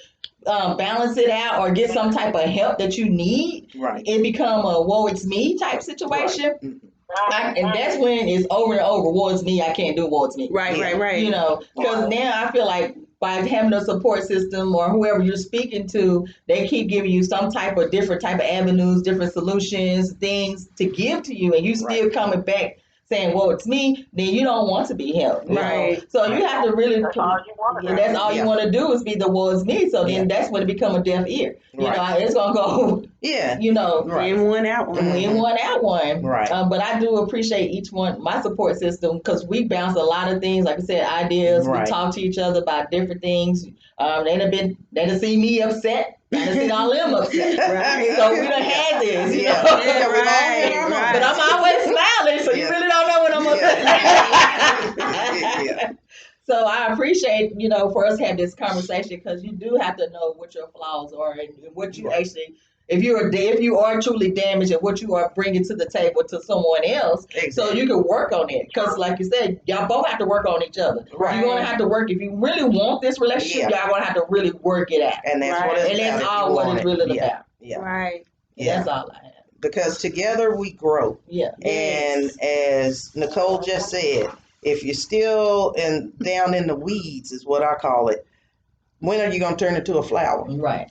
balance it out or get some type of help that you need, it become a woe it's me type situation. Right. And that's when it's over and over. Woe it's me, I can't do woe it's me. Right. Because now I feel like by having a support system or whoever you're speaking to, they keep giving you some type of different type of avenues, different solutions, things to give to you, and you still coming back saying, well, it's me, then you don't want to be helped. Right. So you have to really, that's all you want to do. That's all you want to do is be the woe it's me. So then that's when it become a deaf ear. It's going to go, in one, out one. In one, out one. Right. But I do appreciate each one, my support system, because we bounce a lot of things, like I said, ideas. We talk to each other about different things. They done see me upset. I done seen all them upset. Right. So we done had this, you know. Right. But I'm always smiling, so you really don't know when I'm upset. So I appreciate, for us to have this conversation, because you do have to know what your flaws are and what you actually, if you are truly damaged and what you are bringing to the table to someone else, so you can work on it. Because like you said, y'all both have to work on each other. Right. You're going to have to work. If you really want this relationship, y'all going to have to really work it out. And that's what it's about. And that's all what it's really about. Yeah. Right. That's all I have. Because together we grow. Yeah. And as Nicole just said, if you're still down in the weeds, is what I call it, when are you going to turn into a flower? Right.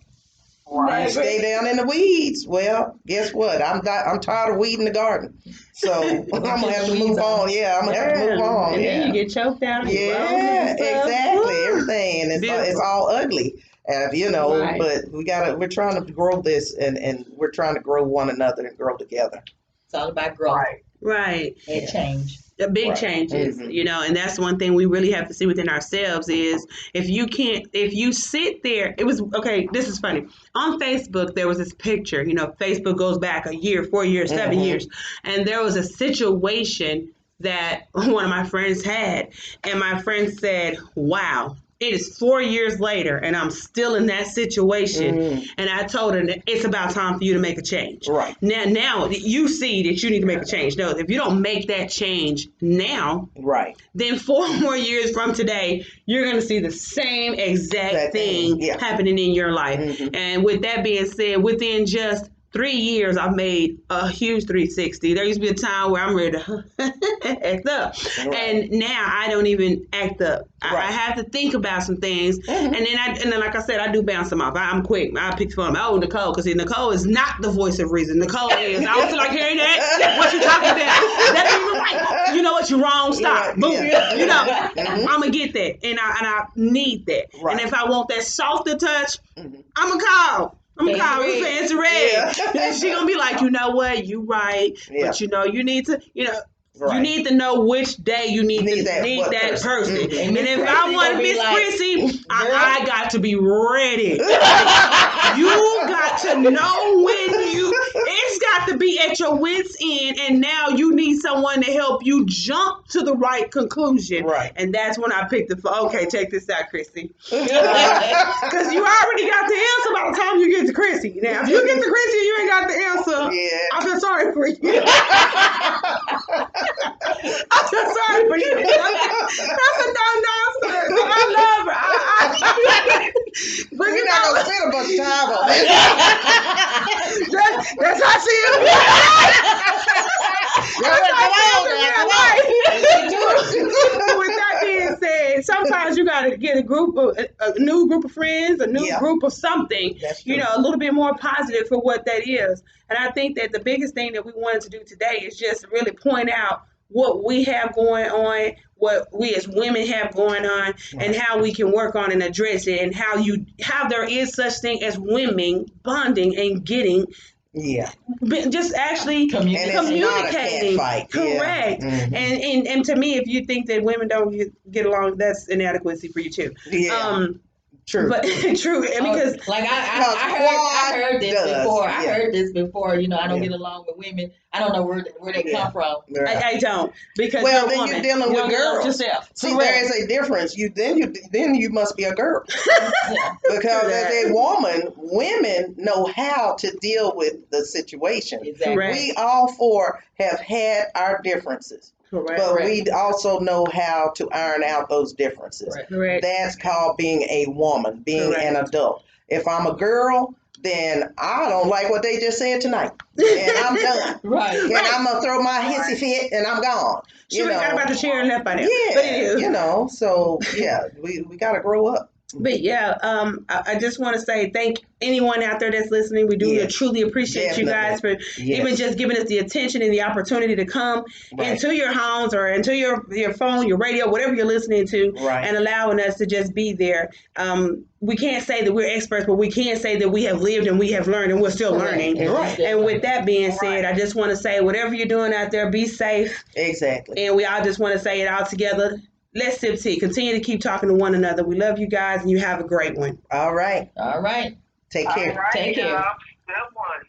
You stay down in the weeds. Well, guess what? I'm tired of weeding the garden. So I'm gonna have to move on. Yeah, I'm gonna have to move on. And then you get choked out. Exactly. Everything, and it's all ugly. But we're trying to grow this, and we're trying to grow one another and grow together. It's all about growth. Right. And change. The big changes, and that's one thing we really have to see within ourselves is if you sit there, this is funny. On Facebook, there was this picture, Facebook goes back a year, 4 years, 7 years. And there was a situation that one of my friends had. And my friend said, wow, it is 4 years later and I'm still in that situation. And I told her that it's about time for you to make a change. Right. Now you see that you need to make a change. No, if you don't make that change now, then 4 more years from today, you're going to see the same exact thing happening in your life. And with that being said, within just 3 years, I've made a huge 360. There used to be a time where I'm ready to act up. Right. And now I don't even act up. I Right. have to think about some things. Mhm. And then, like I said, I do bounce them off. I'm quick. I pick fun. Oh, Nicole, because Nicole is not the voice of reason. Nicole is. I don't feel like hearing that. What you talking about? That ain't even right. You know what? You're wrong. Stop. Yeah, Boom. yeah. You know, Mhm. I'm going to get that. And I need that. Right. And if I want that softer touch, Mhm. I'm going to call. I'm going to Fancy call Red. Fancy Red. Yeah. And she going to be like, you know what? You right. Yeah. But, you need to, you Right. need to know which day you need Need that person. person. Mhm. And And Miss if I Prissy want gonna be Miss like, Prissy, I girl. got to be ready. You got to know when it's got to be at your wit's end, and now you need someone to help you jump to the right conclusion. Right. And that's when I picked the phone. Okay, check this out, Chrissy. Yeah. Because you already got the answer by the time you get to Chrissy. Now, if you get to Chrissy and you ain't got the answer, I feel sorry for you. I feel sorry for you. That's a no-nonsense. I love her. But We're not gonna spend a bunch of time on this. that's how she is. That's how she is in real life. With that being said, sometimes you gotta get a new group of friends, a new Yeah. group of something, That's true. a little bit more positive for what that is. And I think that the biggest thing that we wanted to do today is just really point out what we have going on, what we as women have going on, and how we can work on and address it, and how there is such thing as women bonding and getting Yeah. just actually And it's not a communicating. cat fight. Correct. Yeah. Mhm. And to me, if you think that women don't get along, that's inadequacy for you too. Yeah. True. But true, because like I heard this does, before. yeah. I heard this before. I don't Yeah. get along with women. I don't know where they Yeah. come from. Right. I don't, because Well, you're a then woman. you're dealing You with don't get along with girls. yourself. See, Correct. there is a difference. Then you must be a girl. Yeah. Because True that. as a woman, women know how to deal with the situation. Exactly. Correct. We all four have had our differences, Correct. but we also know how to iron out those differences. Correct. That's called being a woman, being an adult. If I'm a girl, then I don't like what they just said tonight, and I'm done. Right. And I'm gonna throw my hissy fit, and I'm gone. She got about the chair and left by now. Yeah, But it is. So yeah, we gotta grow up. But yeah, I just want to say thank anyone out there that's listening. We do Yes, truly appreciate you guys for Yes. even just giving us the attention and the opportunity to come Right. into your homes or into your phone, your radio, whatever you're listening to, Right. and allowing us to just be there. We can't say that we're experts, but we can say that we have lived and we have learned and we're still learning. Right. And with that being said, I just want to say whatever you're doing out there, be safe. Exactly. And we all just want to say it all together. Let's sip tea. Continue to keep talking to one another. We love you guys, and you have a great one. All right. All right. Take care. All right, Take care. y'all. Good one.